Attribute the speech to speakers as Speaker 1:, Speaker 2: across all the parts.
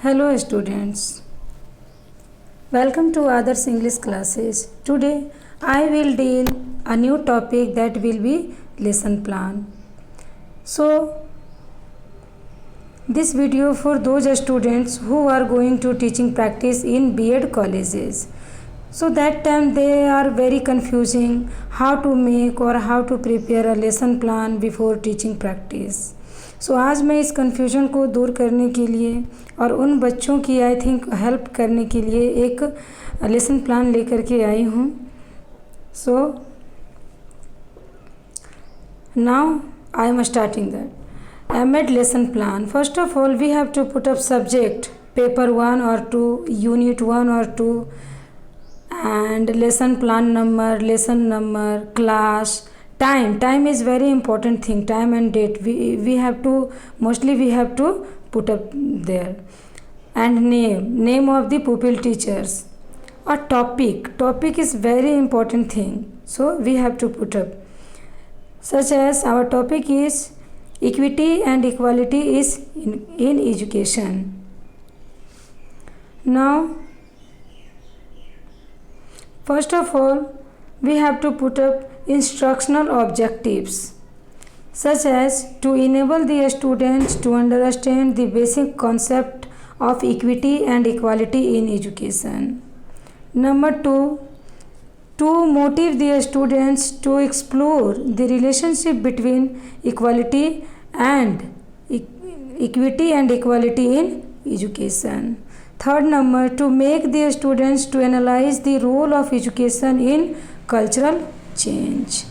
Speaker 1: Hello students, welcome to Others English classes. Today I will deal a new topic that will be lesson plan. So this video for those students who are going to teaching practice in B.Ed colleges. So that time they are very confusing how to make or how to prepare a lesson plan before teaching practice. सो आज मैं इस confusion को दूर करने के लिए और उन बच्चों की आई थिंक हेल्प करने के लिए एक लेसन प्लान लेकर के आई हूँ. So now I am starting that MEd lesson plan. First of all we have to put up subject paper 1 or 2, unit 1 or 2, and lesson plan number, lesson number, class, time is very important thing. Time and date we have to mostly we have to put up there, and name of the pupil teachers. A topic is very important thing, so we have to put up, such as our topic is equity and equality is in education. Now first of all we have to put up instructional objectives, such as to enable the students to understand the basic concept of equity and equality in education. Number 2, to motivate the students to explore the relationship between equality and equity and equality in education. Third number, to make the students to analyze the role of education in cultural change.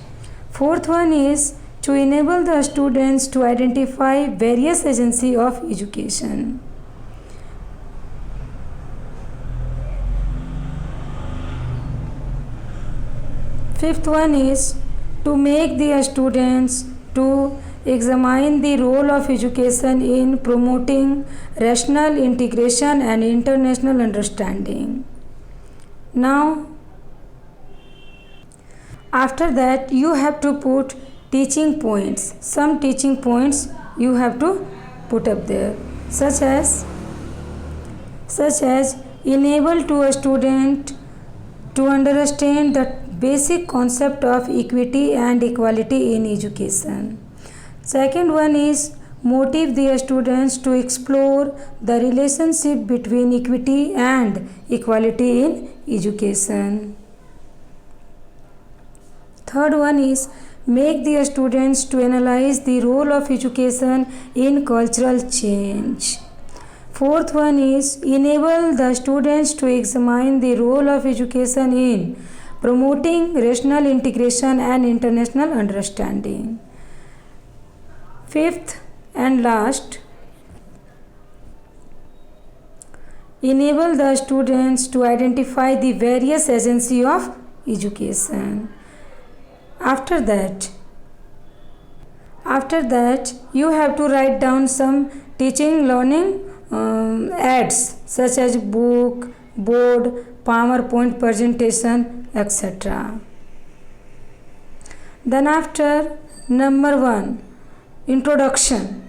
Speaker 1: Fourth one is to enable the students to identify various agencies of education. Fifth one is to make the students to examine the role of education in promoting rational integration and international understanding. Now after that you have to put teaching points. Some teaching points you have to put up there, such as enable to a student to understand the basic concept of equity and equality in education. Second one is motivate the students to explore the relationship between equity and equality in education. Third one is make the students to analyze the role of education in cultural change. Fourth one is enable the students to examine the role of education in promoting rational integration and international understanding. Fifth and last, enable the students to identify the various agencies of education. After that you have to write down some teaching learning aids, such as book, board, PowerPoint presentation, etc. Then after number 1, introduction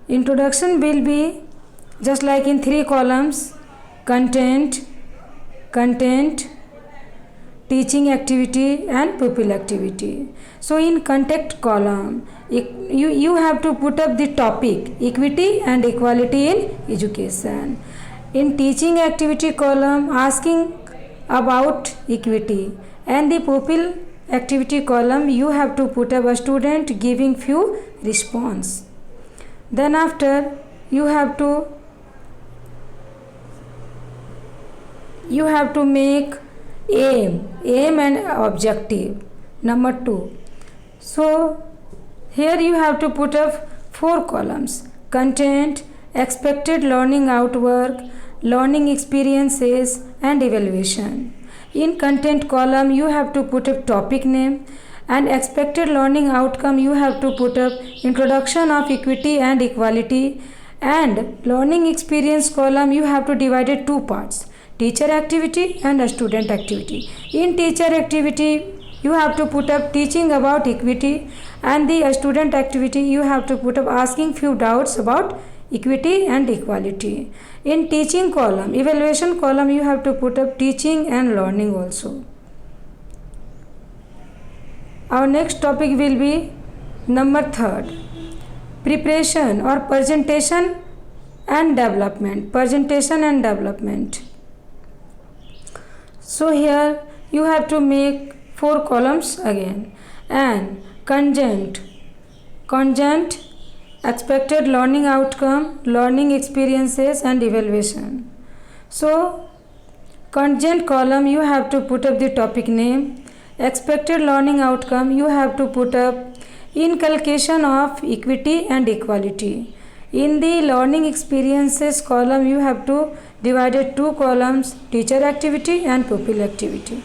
Speaker 1: will be just like in 3 columns: content, teaching activity and pupil activity. So in content column you have to put up the topic equity and equality in education. In teaching activity column asking about equity, and the pupil activity column you have to put up a student giving few response. Then after you have to make aim and objective. Number 2, so here you have to put up 4 columns: content, expected learning outwork, learning experiences and evaluation. In content column you have to put up topic name, and expected learning outcome you have to put up introduction of equity and equality, and learning experience column you have to divide it 2 parts: teacher activity and a student activity. In teacher activity you have to put up teaching about equity, and the student activity you have to put up asking few doubts about equity and equality. In teaching column, evaluation column, you have to put up teaching and learning also. Our next topic will be number 3rd, preparation or presentation and development. Presentation and development. So here you have to make 4 columns again. And content, expected learning outcome, learning experiences and evaluation. So content column, you have to put up the topic name. Expected learning outcome, you have to put up inculcation of equity and equality. In the learning experiences column, you have to divide it 2 columns, teacher activity and pupil activity.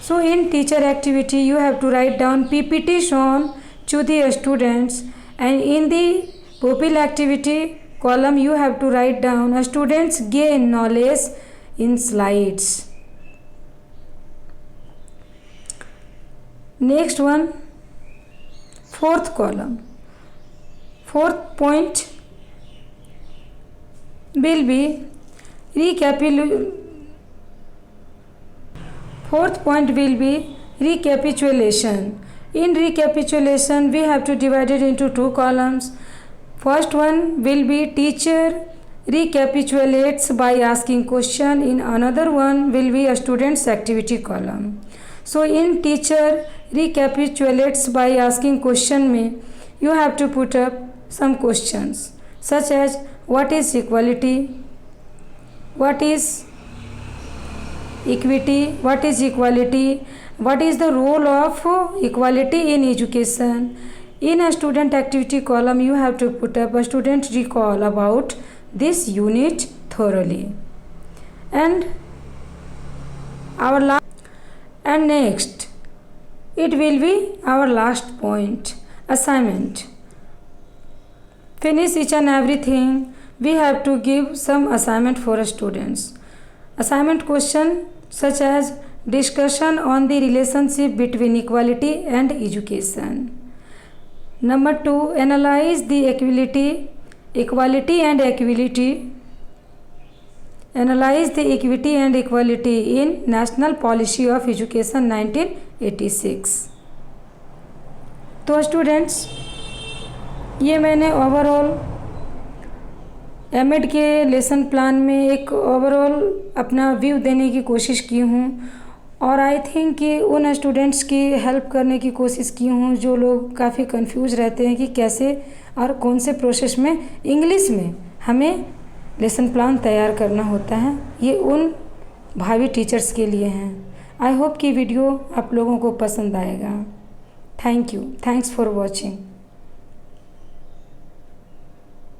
Speaker 1: So in teacher activity, you have to write down PPT shown to the students, and in the pupil activity column, you have to write down students gain knowledge in slides. Next one, 4th column. 4th point will be recapitulation. In recapitulation, we have to divide it into 2 columns. First one will be teacher recapitulates by asking question. In another one will be a student's activity column. So in teacher recapitulates by asking question में you have to put up some questions such as what is equality, what is equity, what is equality, what is the role of equality in education. In a student activity column, you have to put up a student recall about this unit thoroughly. And next, it will be our last point, assignment. Finish each and everything. We have to give some assignment for students. Assignment question such as discussion on the relationship between equality and education. Number 2, analyze the equality and equity. Analyze the equity and equality in National Policy of Education 1986. तो students, ये मैंने overall MEd के lesson plan में एक overall अपना view देने की कोशिश की हूँ, और आई थिंक कि उन स्टूडेंट्स की हेल्प करने की कोशिश की हूँ जो लोग काफ़ी कंफ्यूज रहते हैं कि कैसे और कौन से प्रोसेस में इंग्लिश में हमें लेसन प्लान तैयार करना होता है। ये उन भावी टीचर्स के लिए हैं। आई होप कि वीडियो आप लोगों को पसंद आएगा। Thank you, thanks for watching.